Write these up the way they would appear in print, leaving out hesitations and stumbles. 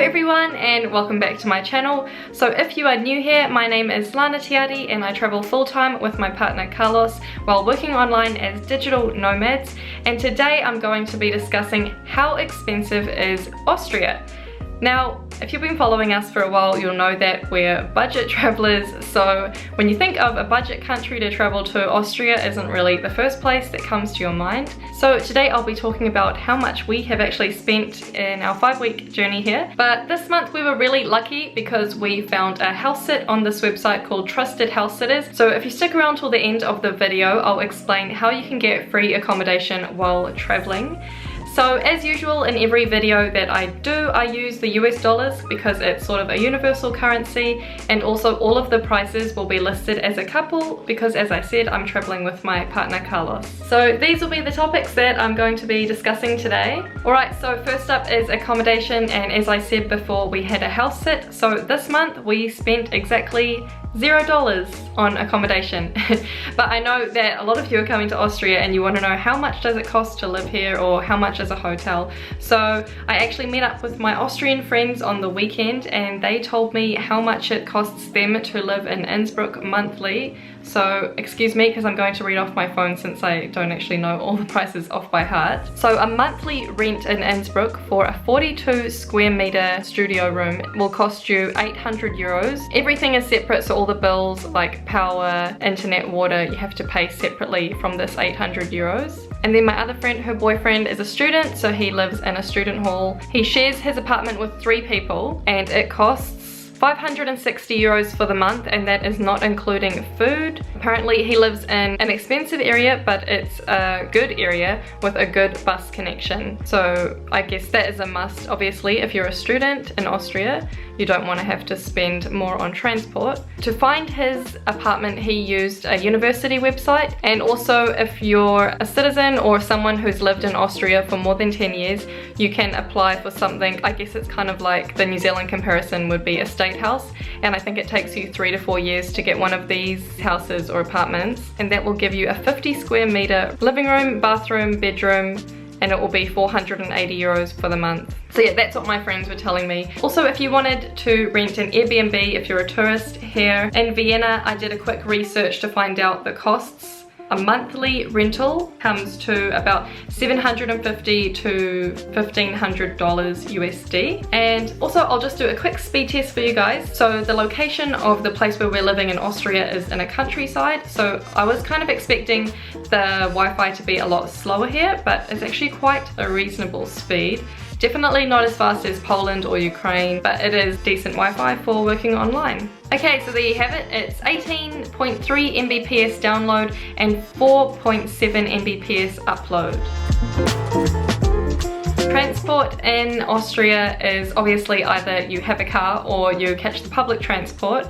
everyone, and welcome back to my channel. So if you are new here, my name is Lana Tiari and I travel full-time with my partner Carlos while working online as digital nomads, and today I'm going to be discussing how expensive is Austria. Now, if you've been following us for a while, you'll know that we're budget travelers, so when you think of a budget country to travel to, Austria isn't really the first place that comes to your mind. So today I'll be talking about how much we have actually spent in our 5-week journey here. But this month we were really lucky because we found a house sit on this website called Trusted House Sitters. So if you stick around till the end of the video, I'll explain how you can get free accommodation while traveling. So as usual in every video that I do, I use the US dollars because it's sort of a universal currency, and also all of the prices will be listed as a couple because, as I said, I'm traveling with my partner Carlos. So these will be the topics that I'm going to be discussing today. Alright, so first up is accommodation, and as I said before, we had a house sit. So this month we spent exactly $0 on accommodation. But I know that a lot of you are coming to Austria and you want to know how much does it cost to live here or how much is a hotel. So I actually met up with my Austrian friends on the weekend and they told me how much it costs them to live in Innsbruck monthly. So excuse me because I'm going to read off my phone since I don't actually know all the prices off by heart. So a monthly rent in Innsbruck for a 42 square meter studio room will cost you 800 euros. Everything is separate, so all the bills like power, internet, water, you have to pay separately from this 800 euros. And then my other friend, her boyfriend is a student, so he lives in a student hall. He shares his apartment with 3 people and it costs 560 euros for the month, and that is not including food. Apparently he lives in an expensive area, but it's a good area with a good bus connection. So I guess that is a must. Obviously, if you're a student in Austria, you don't want to have to spend more on transport. To find his apartment, he used a university website, and also if you're a citizen or someone who's lived in Austria for more than 10 years, you can apply for something. I guess it's kind of like the New Zealand comparison would be a state house, and I think it takes you 3 to 4 years to get one of these houses or apartments, and that will give you a 50 square meter living room, bathroom, bedroom, and it will be 480 euros for the month. So yeah, that's what my friends were telling me. Also, if you wanted to rent an Airbnb if you're a tourist here in Vienna, I did a quick research to find out the costs. A monthly rental comes to about $750 to $1,500 USD. And also I'll just do a quick speed test for you guys. So the location of the place where we're living in Austria is in a countryside, so I was kind of expecting the Wi-Fi to be a lot slower here, but it's actually quite a reasonable speed. Definitely not as fast as Poland or Ukraine, but it is decent Wi-Fi for working online. Okay, so there you have it. It's 18.3 Mbps download and 4.7 Mbps upload. Transport in Austria is obviously either you have a car or you catch the public transport.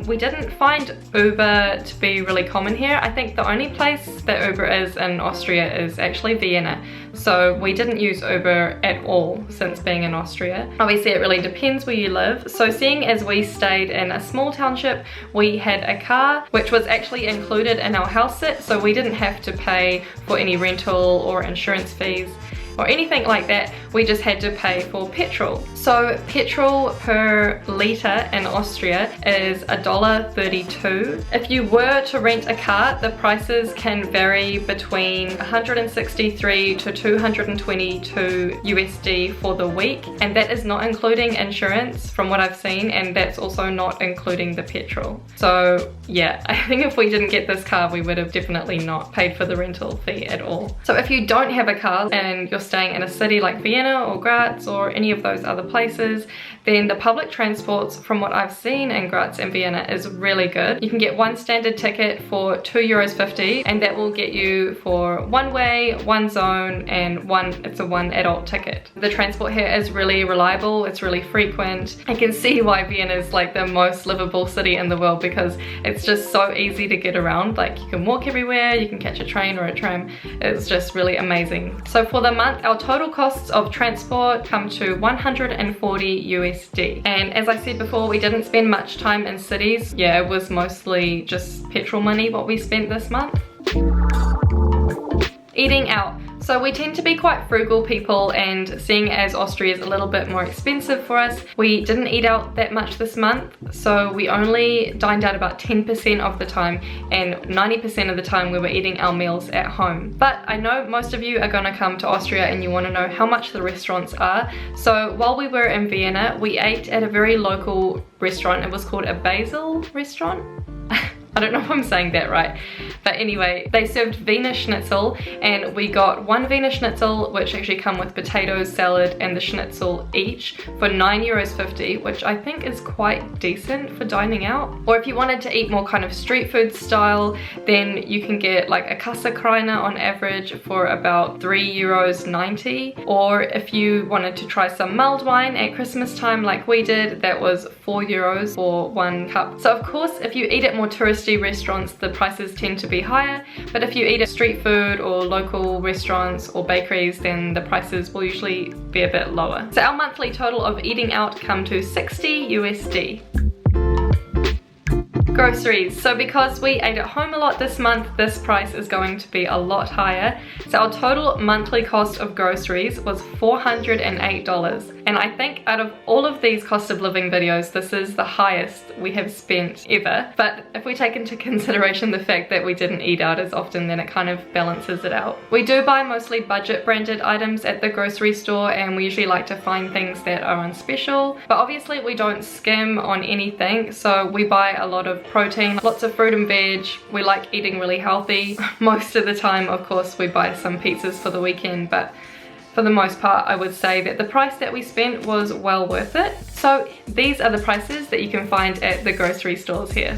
We didn't find Uber to be really common here. I think the only place that Uber is in Austria is actually Vienna. So we didn't use Uber at all since being in Austria. Obviously it really depends where you live. So seeing as we stayed in a small township, we had a car which was actually included in our house sit, so we didn't have to pay for any rental or insurance fees or anything like that. We just had to pay for petrol. So petrol per litre in Austria is $1.32. If you were to rent a car, the prices can vary between 163 to 222 USD for the week, and that is not including insurance from what I've seen, and that's also not including the petrol. So yeah, I think if we didn't get this car, we would have definitely not paid for the rental fee at all. So if you don't have a car and you're staying in a city like Vienna or Graz or any of those other places, then the public transports from what I've seen in Graz and Vienna is really good. You can get one standard ticket for €2.50, and that will get you for one way, one zone, and it's a one adult ticket. The transport here is really reliable, it's really frequent. I can see why Vienna is like the most livable city in the world because it's just so easy to get around. Like you can walk everywhere, you can catch a train or a tram. It's just really amazing. So for the month, our total costs of transport come to 140 USD. And as I said before, we didn't spend much time in cities. Yeah, it was mostly just petrol money what we spent this month. Eating out. So we tend to be quite frugal people, and seeing as Austria is a little bit more expensive for us, we didn't eat out that much this month. So we only dined out about 10% of the time, and 90% of the time we were eating our meals at home. But I know most of you are gonna come to Austria and you wanna know how much the restaurants are. So while we were in Vienna, we ate at a very local restaurant. It was called a Basil restaurant. I don't know if I'm saying that right, but anyway, they served Wiener Schnitzel, and we got one Wiener Schnitzel, which actually come with potatoes, salad, and the schnitzel each for €9.50, which I think is quite decent for dining out. Or if you wanted to eat more kind of street food style, then you can get like a Kassekreiner on average for about €3.90. Or if you wanted to try some mulled wine at Christmas time like we did, that was €4 for 1 cup. So of course, if you eat at more touristy restaurants, the prices tend to be higher, but if you eat at street food or local restaurants or bakeries, then the prices will usually be a bit lower. So our monthly total of eating out come to $60 USD. Groceries. So because we ate at home a lot this month, this price is going to be a lot higher. So our total monthly cost of groceries was $408. And I think out of all of these cost of living videos, this is the highest we have spent ever. But if we take into consideration the fact that we didn't eat out as often, then it kind of balances it out. We do buy mostly budget branded items at the grocery store, and we usually like to find things that are on special. But obviously we don't skim on anything, so we buy a lot of protein, lots of fruit and veg. We like eating really healthy. Most of the time, of course, we buy some pizzas for the weekend, but for the most part, I would say that the price that we spent was well worth it. So these are the prices that you can find at the grocery stores here.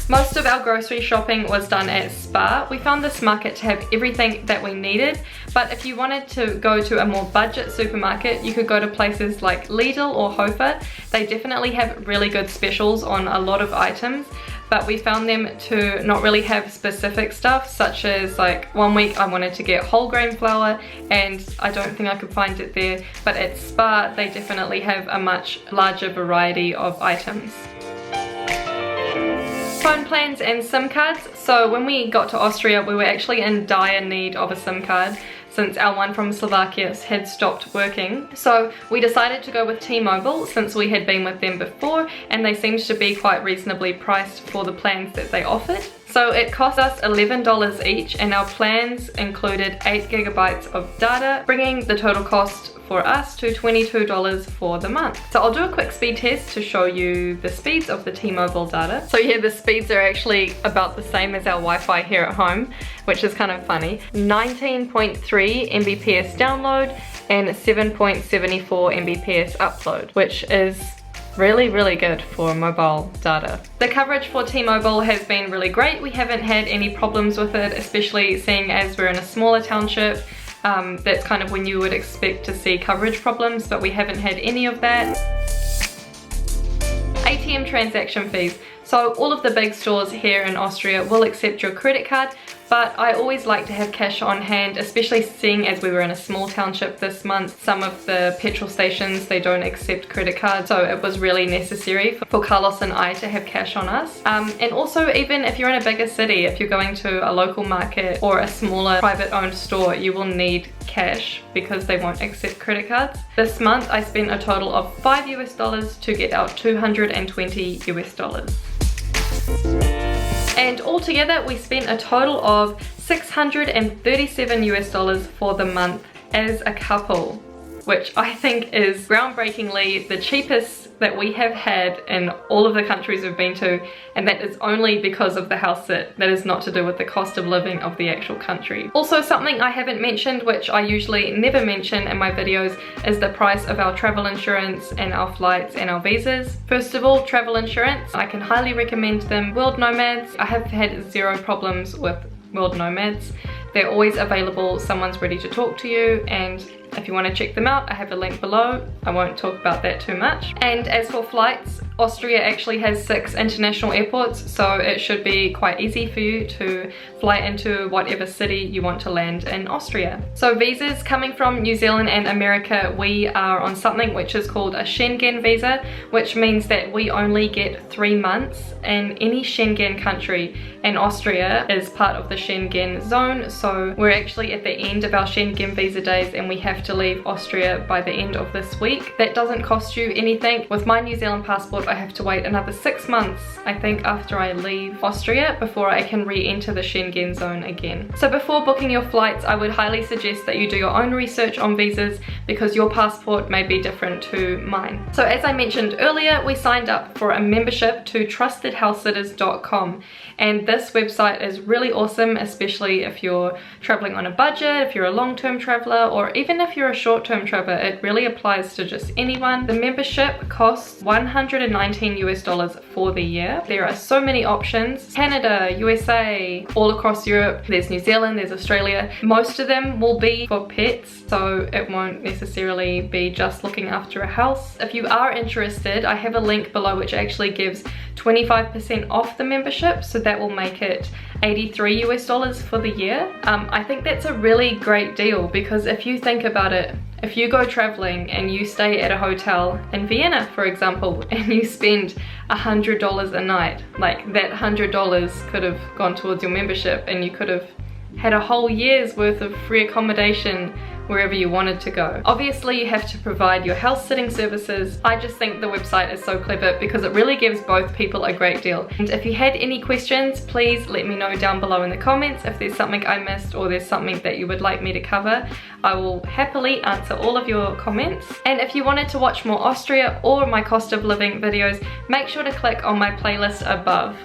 Most of our grocery shopping was done at Spar. We found this market to have everything that we needed, but if you wanted to go to a more budget supermarket, you could go to places like Lidl or Hofer. They definitely have really good specials on a lot of items, but we found them to not really have specific stuff, such as like one week I wanted to get whole grain flour and I don't think I could find it there, but at Spar they definitely have a much larger variety of items. Phone plans and SIM cards. So when we got to Austria, we were actually in dire need of a SIM card since our one from Slovakia had stopped working. So we decided to go with T-Mobile since we had been with them before, and they seemed to be quite reasonably priced for the plans that they offered. So it cost us $11 each, and our plans included 8 gigabytes of data, bringing the total cost for us to $22 for the month. So I'll do a quick speed test to show you the speeds of the T-Mobile data. So yeah, the speeds are actually about the same as our Wi-Fi here at home, which is kind of funny. 19.3 Mbps download and 7.74 Mbps upload, which is really good for mobile data. The coverage for T-Mobile has been really great. We haven't had any problems with it, especially seeing as we're in a smaller township. That's kind of when you would expect to see coverage problems, but we haven't had any of that. ATM transaction fees. So all of the big stores here in Austria will accept your credit card, but I always like to have cash on hand, especially seeing as we were in a small township this month. Some of the petrol stations, they don't accept credit cards, so it was really necessary for Carlos and I to have cash on us. And also, even if you're in a bigger city, if you're going to a local market or a smaller private owned store, you will need cash because they won't accept credit cards. This month I spent a total of $5 US to get out $220 US. And altogether we spent a total of $637 US for the month as a couple, which I think is groundbreakingly the cheapest that we have had in all of the countries we've been to, and that is only because of the house sit. That is not to do with the cost of living of the actual country. Also, something I haven't mentioned, which I usually never mention in my videos, is the price of our travel insurance and our flights and our visas. First of all, travel insurance. I can highly recommend them. World Nomads. I have had zero problems with World Nomads. They're always available, someone's ready to talk to you, and if you want to check them out, I have a link below. I won't talk about that too much. And as for flights, Austria actually has 6 international airports, so it should be quite easy for you to fly into whatever city you want to land in Austria. So visas coming from New Zealand and America, we are on something which is called a Schengen visa, which means that we only get 3 months in any Schengen country, and Austria is part of the Schengen zone, so we're actually at the end of our Schengen visa days and we have to leave Austria by the end of this week. That doesn't cost you anything. With my New Zealand passport, I have to wait another 6 months, I think, after I leave Austria before I can re-enter the Schengen zone again. So before booking your flights, I would highly suggest that you do your own research on visas because your passport may be different to mine. So as I mentioned earlier, we signed up for a membership to trustedhousesitters.com, and this website is really awesome, especially if you're traveling on a budget, if you're a long-term traveler, or even if you're a short-term traveler. It really applies to just anyone. The membership costs $119 for the year. There are so many options: Canada, USA, all across Europe. There's New Zealand, there's Australia. Most of them will be for pets, so it won't necessarily be just looking after a house. If you are interested, I have a link below which actually gives 25% off the membership, so that will make it $83 for the year. I think that's a really great deal, because if you think about it, if you go traveling and you stay at a hotel in Vienna, for example, and you spend $100 a night, like that $100 could have gone towards your membership and you could have had a whole year's worth of free accommodation wherever you wanted to go. Obviously you have to provide your house sitting services. I just think the website is so clever because it really gives both people a great deal. And if you had any questions, please let me know down below in the comments. If there's something I missed or there's something that you would like me to cover, I will happily answer all of your comments. And if you wanted to watch more Austria or my cost of living videos, make sure to click on my playlist above.